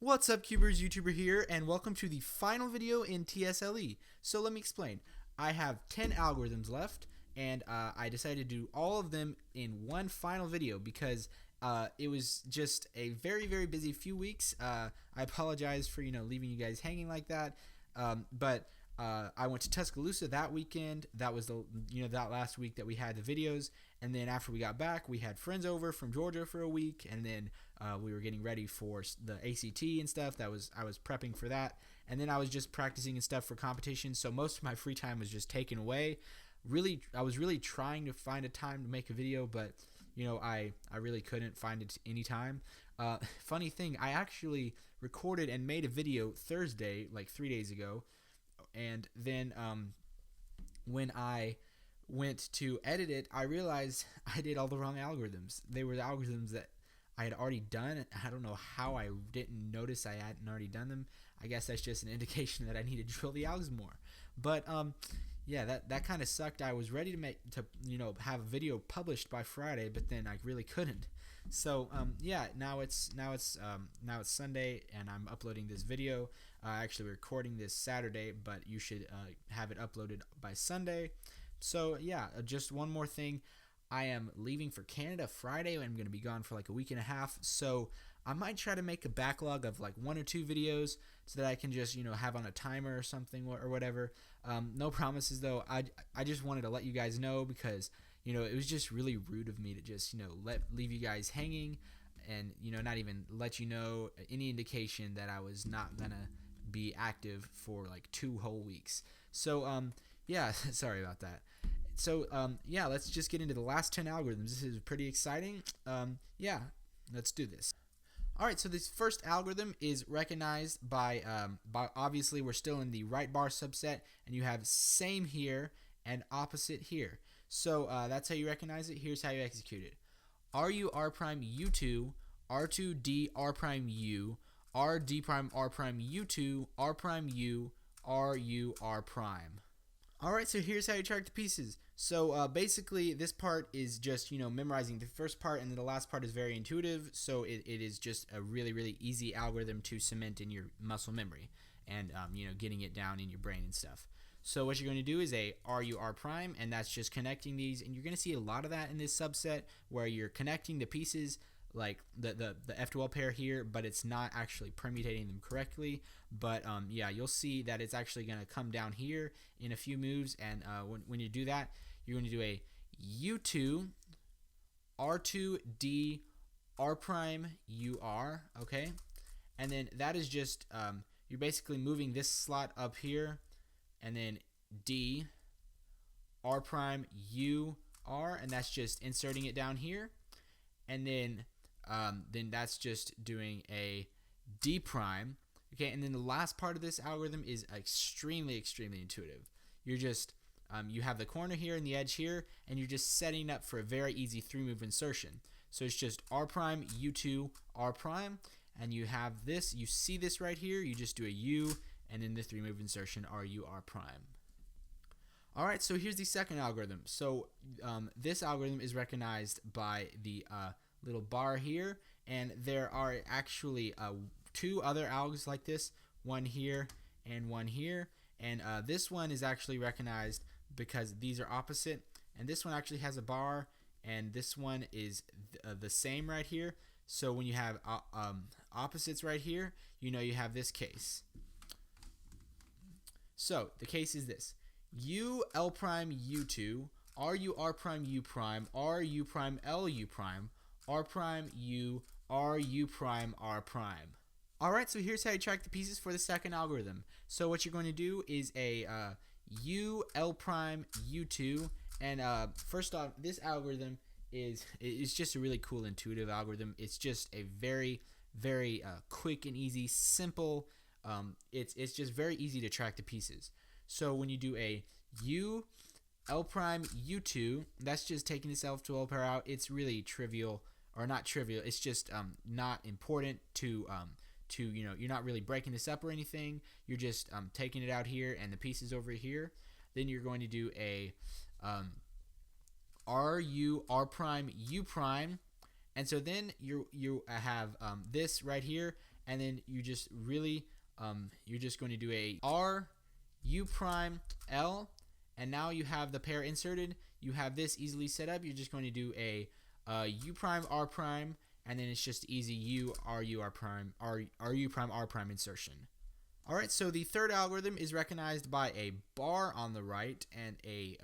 What's up, Cubers? YouTuber here, and welcome to the final video in TSLE. So let me explain. I have 10 algorithms left, and I decided to do all of them in one final video because it was just a very busy few weeks. I apologize for leaving you guys hanging like that, but I went to Tuscaloosa that weekend. That was that last week that we had the videos, and then after we got back, we had friends over from Georgia for a week, and then we were getting ready for the ACT and stuff. I was prepping for that, and then I was just practicing and stuff for competition. So most of my free time was just taken away. I was really trying to find a time to make a video, but I really couldn't find it any time. Funny thing, I actually recorded and made a video Thursday, like 3 days ago, and then when I went to edit it, I realized I did all the wrong algorithms. They were the algorithms that I had already done. I don't know how I didn't notice I hadn't already done them. I guess that's just an indication that I need to drill the algs more. But yeah, that kind of sucked. I was ready to have a video published by Friday, but then I really couldn't. So yeah, now it's Sunday, and I'm uploading this video. Actually recording this Saturday, but you should have it uploaded by Sunday. So yeah, just one more thing. I am leaving for Canada Friday, and I'm going to be gone for like a week and a half. So I might try to make a backlog of like 1 or 2 videos so that I can just have on a timer or something or whatever. No promises though. I just wanted to let you guys know because it was just really rude of me to just leave you guys hanging and not even let you know any indication that I was not gonna be active for like 2 whole weeks. So yeah, sorry about that. So yeah, let's just get into the last 10 algorithms. This is pretty exciting. Yeah, let's do this. All right, so this first algorithm is recognized by obviously we're still in the right bar subset, and you have same here and opposite here. So that's how you recognize it. Here's how you execute it. RU R prime U2 R2 D R prime U R D prime R prime U2 R prime U R U R prime. Alright, so here's how you track the pieces. So basically this part is just memorizing the first part, and then the last part is very intuitive, so it is just a really easy algorithm to cement in your muscle memory and getting it down in your brain and stuff. So what you're going to do is a RU R prime, and that's just connecting these, and you're going to see a lot of that in this subset where you're connecting the pieces like the F12 pair here, but it's not actually permutating them correctly. But yeah, you'll see that it's actually going to come down here in a few moves, and when you do that, you're going to do a U2 R2 D R prime UR, okay? And then that is just you're basically moving this slot up here, and then D R prime UR, and that's just inserting it down here, and then that's just doing a D prime. Okay, and then the last part of this algorithm is extremely intuitive. You're just you have the corner here and the edge here, and you're just setting up for a very easy 3-move insertion. So it's just R prime U2 R prime, and you have this. You see this right here. You just do a U, and then the 3-move insertion RU R prime. All right, so here's the second algorithm. So this algorithm is recognized by the little bar here, and there are actually 2 other algs like this, one here and one here, and this one is actually recognized because these are opposite, and this one actually has a bar, and this one is the same right here. So when you have opposites right here, you have this case. So the case is this: U L prime U2 R U R prime U prime R U prime L U prime R prime U R U prime R prime. Alright, so here's how you track the pieces for the second algorithm. So what you're going to do is a U L prime U2, and first off, this algorithm is just a really cool intuitive algorithm. It's just a very quick and easy, simple. It's just very easy to track the pieces. So when you do a U L prime U2, that's just taking this F12 pair out. It's really trivial, or not trivial. It's just not important to you're not really breaking this up or anything. You're just taking it out here and the pieces over here. Then you're going to do a RU R prime U prime, And so then you have this right here, and then you just really you're just going to do a R U prime L, and now you have the pair inserted. You have this easily set up. You're just going to do a U prime R prime, and then it's just easy U R U R prime R U prime R prime insertion. Alright, so the third algorithm is recognized by a bar on the right and a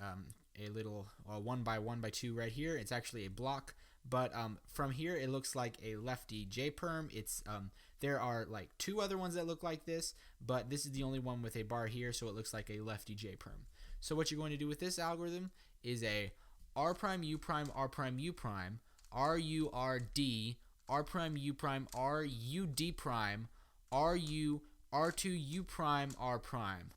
little 1 by 1 by 2 right here. It's actually a block, but from here it looks like a lefty J perm. It's there are like 2 other ones that look like this, but this is the only one with a bar here, so it looks like a lefty J perm. So what you're going to do with this algorithm is a R prime U prime R prime U prime R U R D R prime U prime R U D prime R U R2 U prime R prime.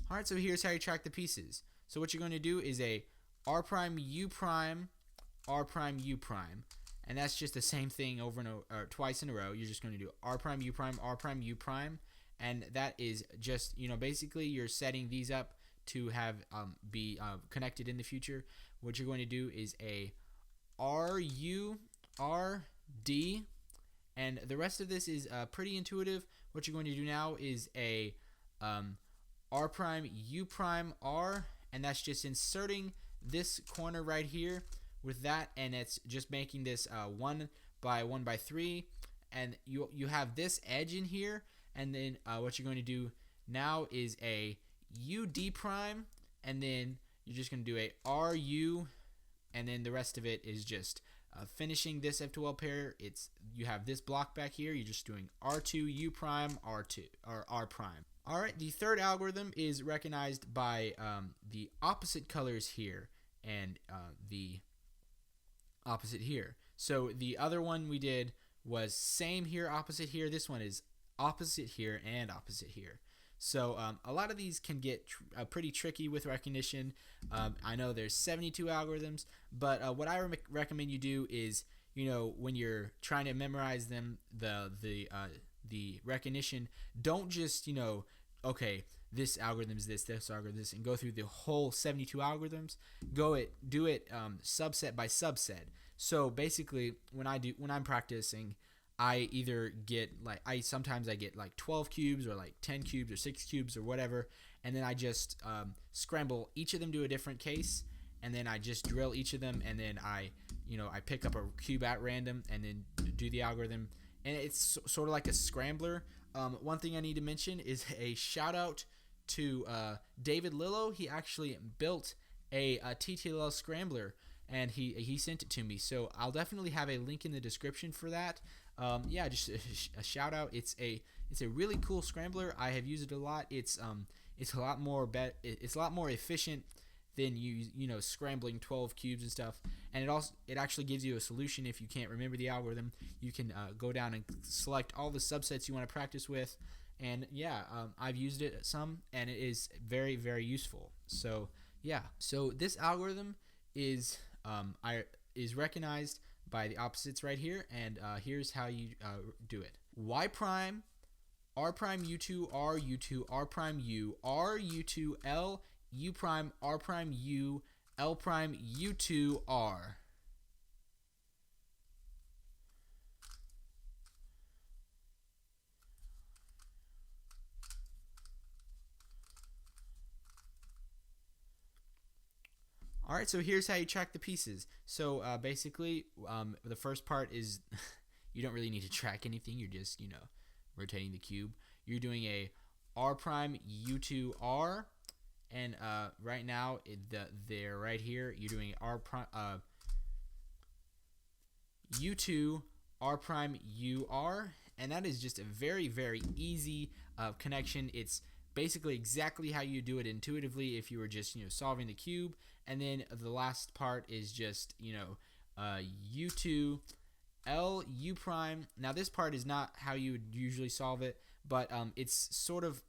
Alright, so here's how you track the pieces. So what you're going to do is a R prime U prime R prime U prime, and that's just the same thing over and over, twice in a row. You're just going to do R prime U prime R prime U prime, and that is just, basically you're setting these up to have be connected in the future. What you're going to do is a R U R D, and the rest of this is pretty intuitive. What you're going to do now is a R prime U prime R, and that's just inserting this corner right here with that, and it's just making this 1 by 1 by 3, and you have this edge in here, and then what you're going to do now is a U D prime, and then you're just going to do a R U, and then the rest of it is just finishing this F2L pair. You have this block back here. You're just doing R2 U prime R2 or R prime. All right, the third algorithm is recognized by the opposite colors here and the opposite here. So the other one we did was same here, opposite here. This one is opposite here and opposite here. So a lot of these can get pretty tricky with recognition. I know there's 72 algorithms, but what I recommend you do is, when you're trying to memorize them, the recognition, don't just, okay, this algorithm is this algorithm is this, and go through the whole 72 algorithms. Do it subset by subset. So basically, when I'm practicing, I either get sometimes I get like 12 cubes or like 10 cubes or 6 cubes or whatever, and then I just scramble each of them to a different case, and then I just drill each of them, and then I pick up a cube at random and then do the algorithm, and it's sort of like a scrambler. One thing I need to mention is a shout out to David Lillo. He actually built a TTLL scrambler, and he sent it to me, so I'll definitely have a link in the description for that. Just a shout out. It's a really cool scrambler. I have used it a lot. It's a lot more efficient than scrambling 12 cubes and stuff. And it actually gives you a solution if you can't remember the algorithm. You can go down and select all the subsets you want to practice with. And I've used it some, and it is very, very useful. So so this algorithm is recognized by the opposites right here, and here's how you do it. Y prime R prime U2 R U2 R prime U R U2 L U prime R prime U L prime U2 R. Alright, so here's how you track the pieces. So basically, the first part is you don't really need to track anything. You're just, rotating the cube. You're doing a R prime U2 R, and right now, they're right here. You're doing R prime U2 R prime U R, and that is just a very, very easy connection. It's basically exactly how you do it intuitively if you were just solving the cube. And then the last part is just U2 L U prime. Now this part is not how you would usually solve it, but it's sort of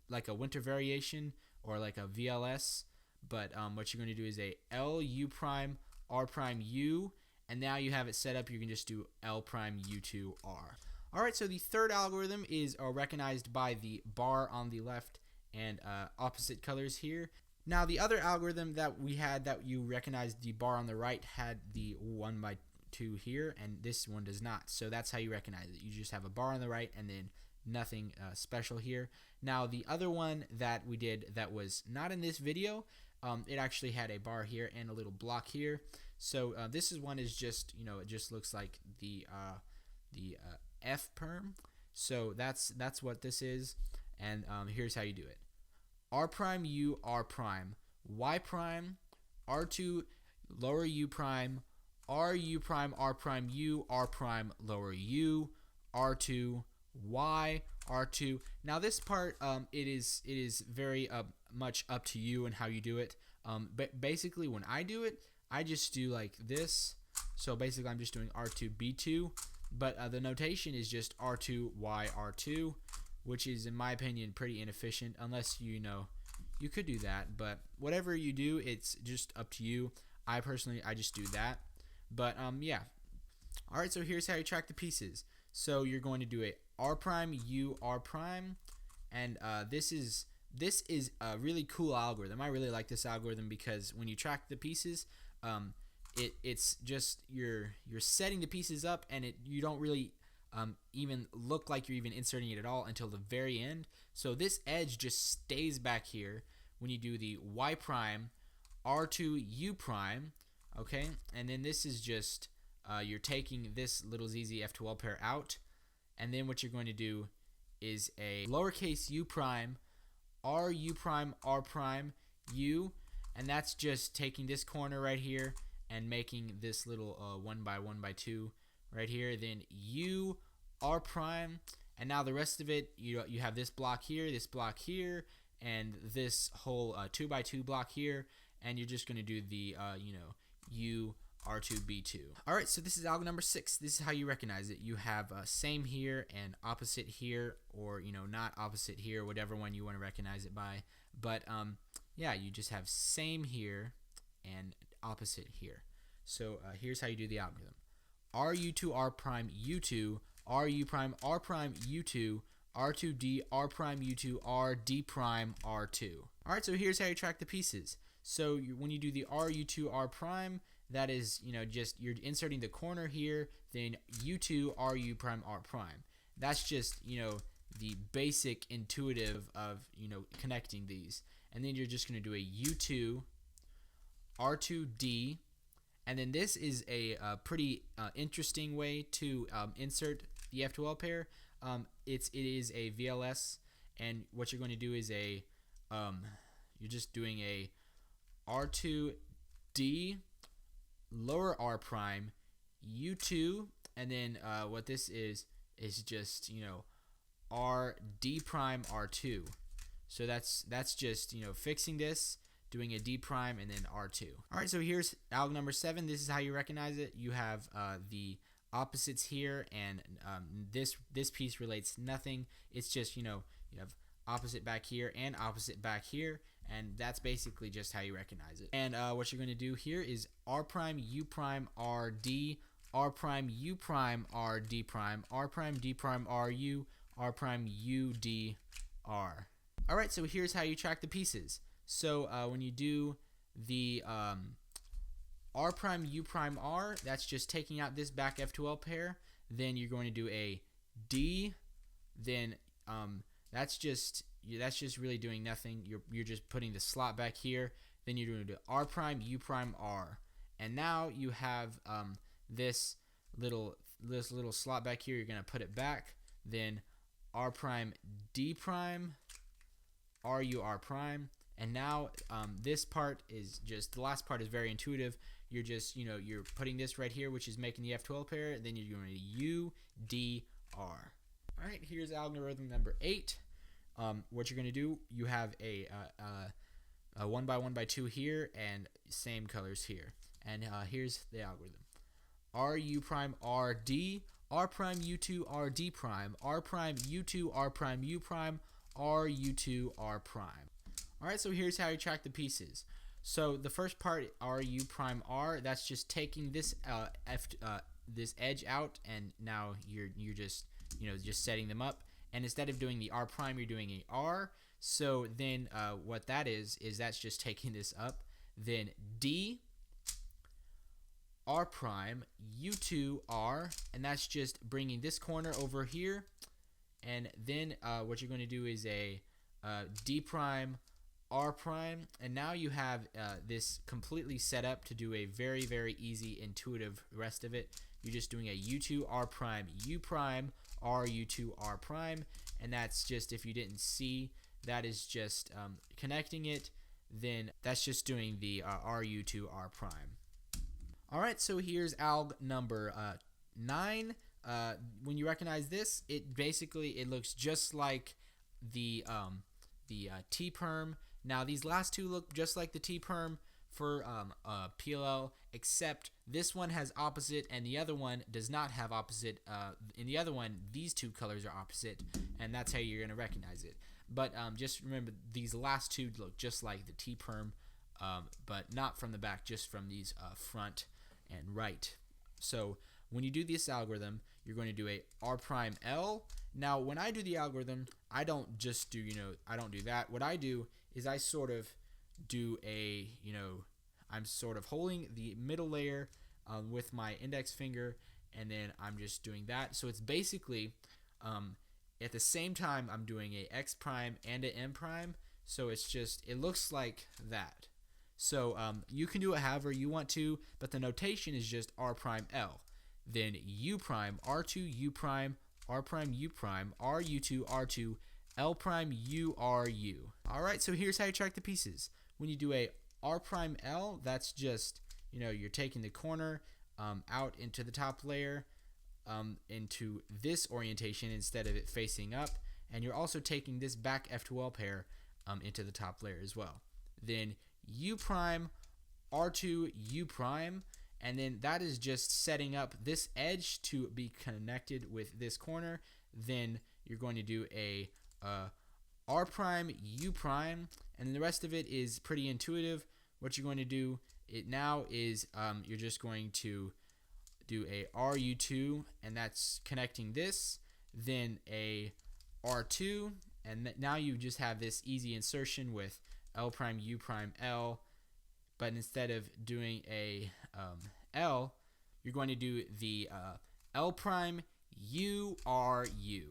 like a winter variation or like a VLS. But what you're going to do is a L U prime R prime U, and now you have it set up. You can just do L prime U2 R. Alright, so the third algorithm is recognized by the bar on the left and opposite colors here. Now the other algorithm that we had that you recognized the bar on the right had the 1 by 2 here, and this one does not. So that's how you recognize it. You just have a bar on the right and then nothing special here. Now the other one that we did that was not in this video, it actually had a bar here and a little block here. So this one is just, it just looks like the F perm. So that's what this is, and here's how you do it. R prime U R prime Y prime R2 lower U prime R U prime R prime U R prime lower U R2 Y R2. Now this part it is very much up to you and how you do it. But basically when I do it, I just do like this. So basically I'm just doing R2 B2, but the notation is just R2 Y R2, which is in my opinion pretty inefficient, unless you could do that, but whatever you do, it's just up to you. I just do that. But yeah. Alright, so here's how you track the pieces. So you're going to do a R prime U R prime, and this is a really cool algorithm. I really like this algorithm because when you track the pieces, it's just you're setting the pieces up, and you don't really even look like you're even inserting it at all until the very end. So this edge just stays back here when you do the Y prime R2 U prime, okay? And then this is just you're taking this little ZZ F12 pair out, and then what you're going to do is a lowercase u prime R U prime R prime U, and that's just taking this corner right here and making this little 1 by 1 by 2 right here, then U R prime, and now the rest of it, you have this block here, and this whole 2 by 2 block here, and you're just going to do the U R2 B2. Alright, so this is algorithm number 6. This is how you recognize it. You have same here and opposite here, or not opposite here, whatever one you want to recognize it by. But yeah, you just have same here and opposite here. So here's how you do the algorithm. RU2 R prime U2 RU prime R prime U2 R2D R prime U2 R D prime R2. Alright, so here's how you track the pieces. So when you do the RU2 R prime, that is, just you're inserting the corner here, then U2 RU prime R prime. That's just, the basic intuitive of, connecting these. And then you're just going to do a U2 R2D, and then this is a pretty interesting way to insert the F12 pair. It is a VLS, and what you're going to do is you're just doing a R2D lower R prime U2, and then what this is just R D prime R2. So that's just fixing this, doing a D prime, and then R2. Alright, so here's alg number 7. This is how you recognize it. You have the opposites here, and this piece relates nothing. It's just you have opposite back here and opposite back here, and that's basically just how you recognize it. And what you're going to do here is R prime U prime R D R prime U prime R D prime R prime D prime R U R prime U D R. Alright, so here's how you track the pieces. So when you do the R prime U prime R, that's just taking out this back F12 pair. Then you're going to do a D, then that's just really doing nothing. You're just putting the slot back here. Then you're going to do R prime U prime R, and now you have this little slot back here. You're going to put it back. Then R prime D prime R U R prime, and now this part is just the last part is very intuitive. You're just you're putting this right here, which is making the F12 pair. Then you're going to U D R. All right, here's algorithm number 8. What you're going to do, you have a 1 by 1 by 2 here, and same colors here. And here's the algorithm. R U prime R D R prime U2 R D prime R prime U2 R prime U prime R U2 R prime. Alright, so here's how you track the pieces. So the first part, R U prime R, that's just taking this this edge out, and now you're just just setting them up. And instead of doing the R prime, you're doing a R. So then what that is that's just taking this up. Then D R prime U2 R, and that's just bringing this corner over here. And then what you're going to do is a D prime R prime, and now you have this completely set up to do a very, very easy, intuitive rest of it. You're just doing a U2 R prime U prime R U2 R prime, and that's just, if you didn't see, that is just connecting it. Then that's just doing the RU2 R prime. Alright, so here's alg number 9. When you recognize this, it looks just like the T-perm. Now these last two look just like the T-perm for PLL, except this one has opposite and the other one does not have opposite. In the other one, these two colors are opposite, and that's how you're going to recognize it. But just remember, these last two look just like the T-perm, but not from the back, just from these front and right. So when you do this algorithm, you're going to do a R prime L. Now when I do the algorithm, I don't just do, I don't do that. What I do is I sort of do a, I'm sort of holding the middle layer with my index finger, and then I'm just doing that. So it's basically at the same time I'm doing a X prime and a M prime. So it's just, it looks like that. So you can do it however you want to, but the notation is just R prime L. Then U prime, R2 U prime, R prime U prime, RU2 R2, L prime U RU. Alright, so here's how you track the pieces. When you do a R prime L, that's just, you're taking the corner out into the top layer, into this orientation instead of it facing up, and you're also taking this back F2L pair into the top layer as well. Then U prime, R2 U prime, and then that is just setting up this edge to be connected with this corner. Then you're going to do a R prime U prime, and then the rest of it is pretty intuitive. What you're going to do now is you're just going to do a RU2, and that's connecting this, then a R2, and now you just have this easy insertion with L prime U prime L, but instead of doing a L, you're going to do the L prime U R U.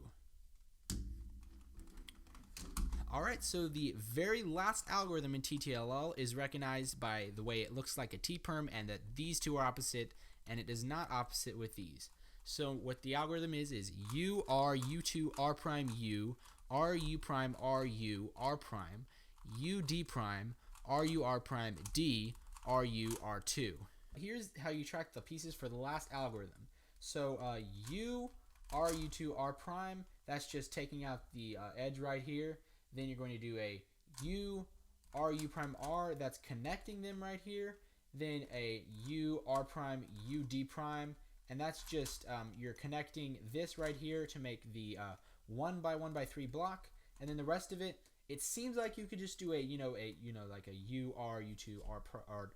Alright, so the very last algorithm in TTLL is recognized by the way it looks like a T-perm, and that these two are opposite, and it is not opposite with these. So what the algorithm is U R U2 R prime U, R U prime R U R prime, U D prime, R U R prime D, R U R2. Here's how you track the pieces for the last algorithm. So U R U2 R prime, that's just taking out the edge right here. Then you're going to do a U R U prime R, that's connecting them right here. Then a U R prime U D prime, and that's just you're connecting this right here to make the 1 by 1 by 3 block. And then the rest of it, it seems like you could just do a like a U R U2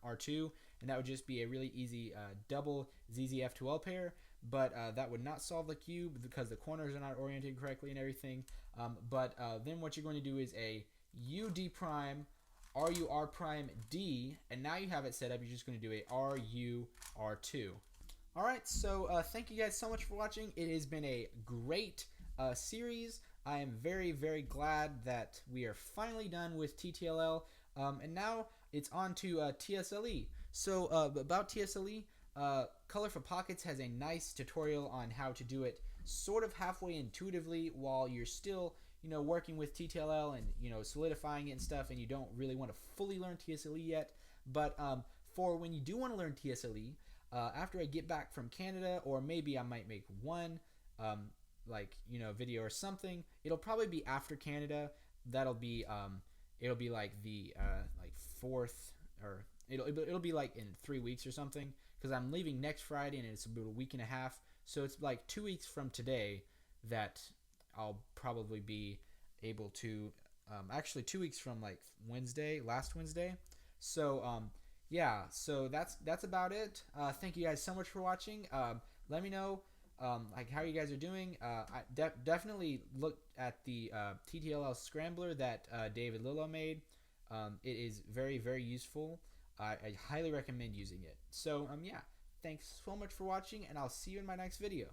R2, and that would just be a really easy double ZZ-F2L pair. But that would not solve the cube because the corners are not oriented correctly and everything. But then what you're going to do is a U D prime RU R prime D, and now you have it set up. You're just going to do a RU R2. Alright, so thank you guys so much for watching. It has been a great series. I am very, very glad that we are finally done with TTLL, and now it's on to TSLE. So about TSLE, Color for Pockets has a nice tutorial on how to do it sort of halfway intuitively while you're still working with TTLL and solidifying it and stuff, and you don't really want to fully learn TSLE yet. But for when you do want to learn TSLE, after I get back from Canada, or maybe I might make one video or something. It'll probably be after Canada. That'll be it'll be like the like 4th, or it'll be like in 3 weeks or something, because I'm leaving next Friday and it's about a week and a half. So it's like 2 weeks from today that I'll probably be able to actually 2 weeks from like last Wednesday. So yeah, so that's about it. Thank you guys so much for watching. Let me know like how you guys are doing. I definitely look at the TTLL scrambler that David Lillo made. It is very, very useful. I highly recommend using it. So yeah, Thanks so much for watching, and I'll see you in my next video.